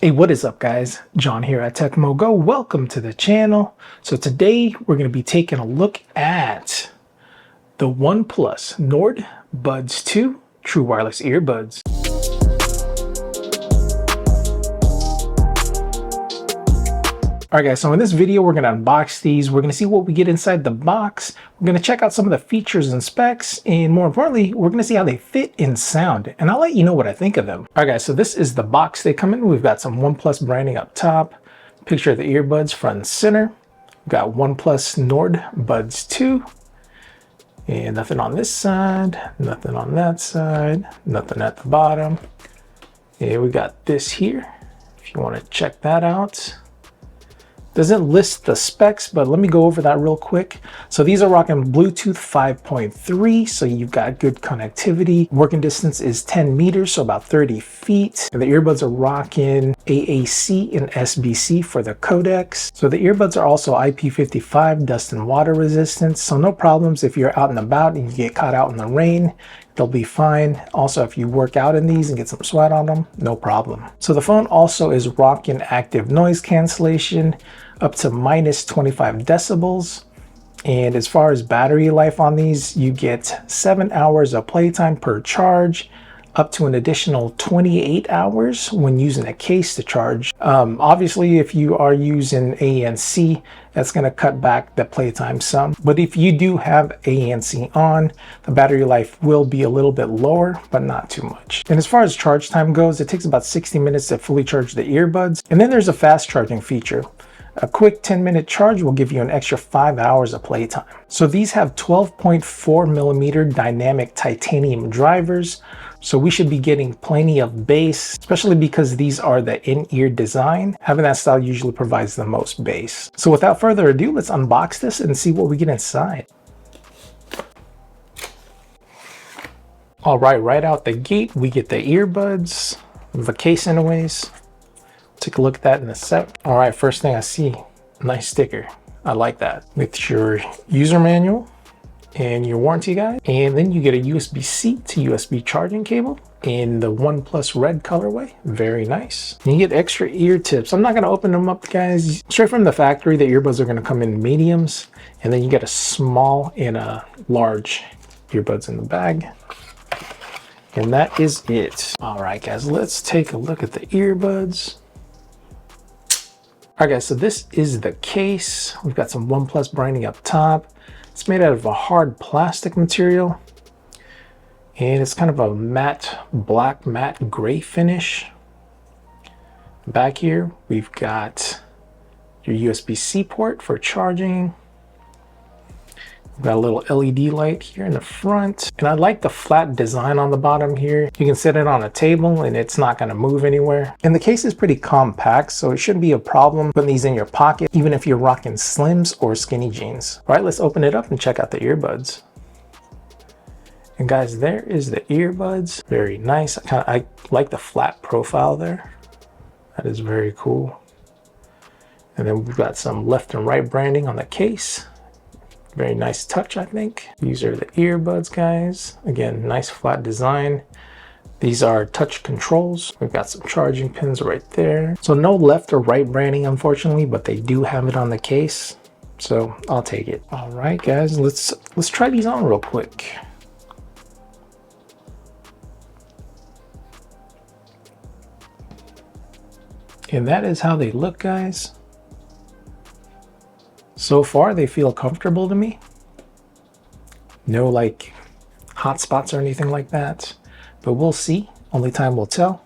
Hey, what is up guys? John here at TEMU. Welcome to the channel. So today we're going to be taking a look at the Oneplus Nord Buds 2 True Wireless Earbuds. Alright guys, so in this video we're going to unbox these. We're going to see what we get inside the box. We're going to check out some of the features and specs, and more importantly, we're going to see how they fit in sound, and I'll let you know what I think of them. Alright guys, so this is the box they come in. We've got some Oneplus branding up top, picture of the earbuds front and center. We've got Oneplus Nord Buds 2, and nothing on this side, nothing on that side, nothing at the bottom. And we got this here, if you want to check that out. Doesn't list the specs, but let me go over that real quick. So these are rocking Bluetooth 5.3, so you've got good connectivity. Working distance is 10 meters, so about 30 feet. And the earbuds are rocking AAC and SBC for the codecs. So the earbuds are also IP55 dust and water resistant, so no problems if you're out and about and you get caught out in the rain. They'll be fine. Also, if you work out in these and get some sweat on them, no problem. So the phone also is rocking active noise cancellation up to minus 25 decibels. And as far as battery life on these, you get 7 hours of playtime per charge, up to an additional 28 hours when using a case to charge. Obviously, if you are using ANC, that's going to cut back the playtime some. But if you do have ANC on, the battery life will be a little bit lower, but not too much. And as far as charge time goes, it takes about 60 minutes to fully charge the earbuds. And then there's a fast charging feature. A quick 10-minute charge will give you an extra 5 hours of playtime. So these have 12.4 millimeter dynamic titanium drivers. So we should be getting plenty of bass, especially because these are the in-ear design. Having that style usually provides the most bass. So without further ado, let's unbox this and see what we get inside. All right, right out the gate, we get the earbuds, the case anyways. Take a look at that in a sec. All right, first thing I see, nice sticker. I like that. With your user manual and your warranty guide. And then you get a USB-C to USB charging cable in the OnePlus red colorway. Very nice. And you get extra ear tips. I'm not gonna open them up, guys. Straight from the factory, the earbuds are gonna come in mediums, and then you get a small and a large earbuds in the bag. And that is it. All right, guys, let's take a look at the earbuds. All right guys, so this is the case. We've got some OnePlus branding up top. It's made out of a hard plastic material, and it's kind of a matte, black matte gray finish. Back here, we've got your USB-C port for charging. We've got a little LED light here in the front, and I like the flat design on the bottom here. You can set it on a table and it's not going to move anywhere. And the case is pretty compact, so it shouldn't be a problem putting these in your pocket, even if you're rocking slims or skinny jeans. All right, let's open it up and check out the earbuds. And guys, there is the earbuds. Very nice. I like the flat profile there. That is very cool. And then we've got some left and right branding on the case. Very nice touch, I think. These are the earbuds, guys. Again, nice flat design. These are touch controls. We've got some charging pins right there. So no left or right branding, unfortunately, but they do have it on the case. So I'll take it. All right, guys, let's try these on real quick. And that is how they look, guys. So far, they feel comfortable to me. No like hot spots or anything like that, but we'll see. Only time will tell.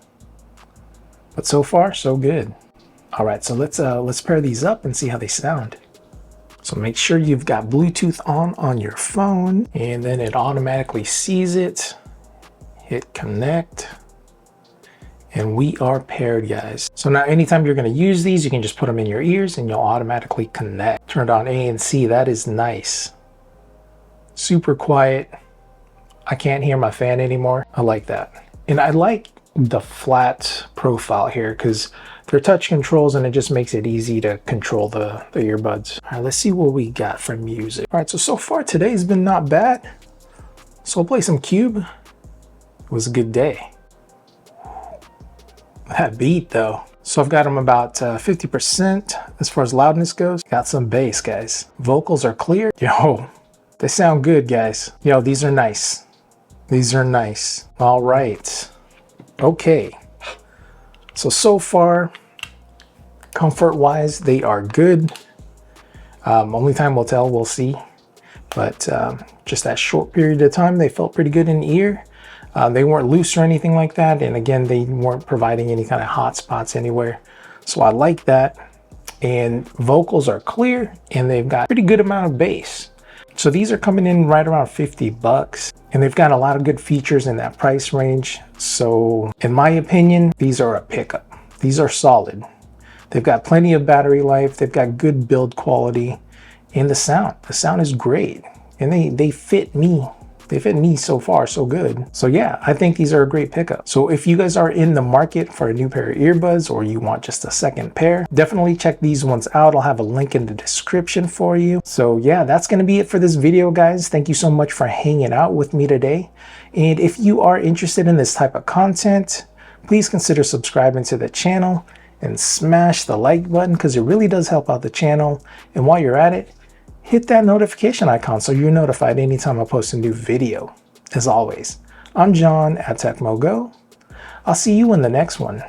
But so far, so good. All right, so let's pair these up and see how they sound. So make sure you've got Bluetooth on your phone, and then it automatically sees it. Hit connect. And we are paired, guys. So now anytime you're gonna use these, you can just put them in your ears and you'll automatically connect. Turned on ANC, that is nice. Super quiet. I can't hear my fan anymore. I like that. And I like the flat profile here because they're touch controls and it just makes it easy to control the earbuds. All right, let's see what we got for music. All right, so far today's been not bad. So I'll play some Cube. It was a good day. That beat though. So I've got them about 50% as far as loudness goes. Got some bass, guys. Vocals are clear. Yo, they sound good, guys. Yo, these are nice. These are nice. All right. Okay. So far, comfort-wise, they are good. Only time will tell, we'll see. But just that short period of time, they felt pretty good in the ear. They weren't loose or anything like that. And again, they weren't providing any kind of hot spots anywhere. So I like that. And vocals are clear and they've got a pretty good amount of bass. So these are coming in right around 50 bucks and they've got a lot of good features in that price range. So in my opinion, these are a pickup. These are solid. They've got plenty of battery life. They've got good build quality and the sound is great. And they fit me. They fit me so far, so good. So yeah, I think these are a great pickup. So if you guys are in the market for a new pair of earbuds or you want just a second pair, definitely check these ones out. I'll have a link in the description for you. So yeah, that's gonna be it for this video, guys. Thank you so much for hanging out with me today. And if you are interested in this type of content, please consider subscribing to the channel and smash the like button because it really does help out the channel. And while you're at it, hit that notification icon so you're notified anytime I post a new video. As always, I'm John at TEMU. I'll see you in the next one.